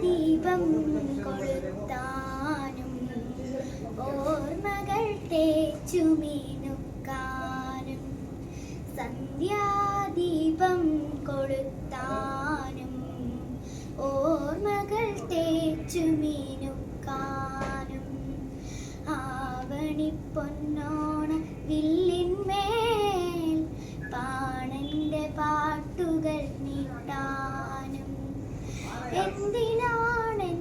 സന്ധ്യാദീപം കൊളുത്താനും ഓർമ്മകൾ തേച്ചുമിനുക്കാനും സന്ധ്യാദീപം കൊളുത്താനും ഓർമ്മകൾ തേച്ചുമിനുക്കാനും ആവണിപ്പൊന്നോണ വില്ലിന്മേൽ പാണന്റെ പാട്ടുകൾ നീട്ടാനും എന്തിനാണെൻ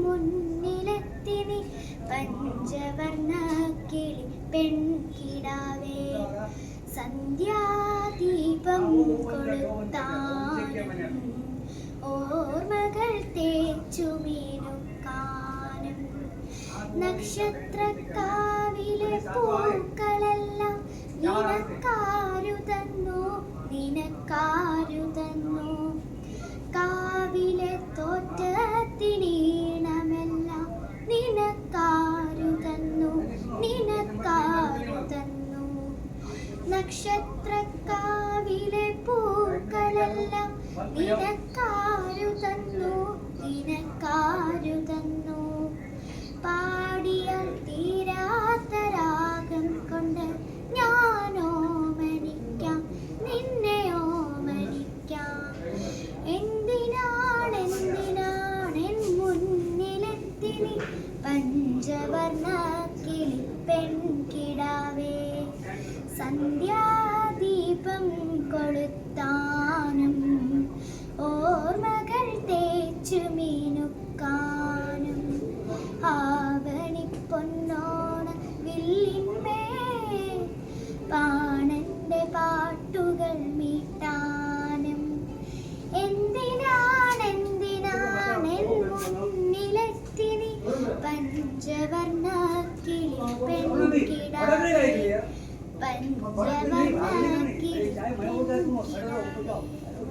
മുന്നിലെത്തിനി പഞ്ചവർണ്ണ കിളി പെൺകിടാവേ സന്ധ്യാദീപം കൊളുത്താനും ഓർമ്മകൾ തേച്ചുമിനുക്കാനും നക്ഷത്രക്കാവിലെ പൂക്കളെല്ലാം നിനക്കാരു തന്നു കാവിലെ തോറ്റത്തിനീണമെല്ലാം നിനക്കാരു തന്നു നക്ഷത്രക്കാവിലെ പൂക്കളെല്ലാം നിനക്കാരു തന്നു പാടിയാൽ തീരാത്ത രാഗം കൊണ്ട് ഞാനോമനിക്കാം നിന്നെ ഓമനിക്കാം എന്തിനാണെൻ മുന്നിലെത്തിനി പഞ്ചവർണ്ണ കിളി പെൺകിടാവേ സന്ധ്യാദീപം കൊളുത്താനും ഓർമ്മകൾ തേച്ചുമിനുക്കാനും ആവണിപ്പൊന്നോണ വില്ലിന്മേൽ പാണന്റെ പാട്ടുകൾ മീട്ടാനും എന്തിനാണെൻ മുന്നിലെത്തിനി പഞ്ചവർണ്ണ കിളി പെൺകിടാവേ പഞ്ചവർണ്ണ കിളി പെൺകിടാവേ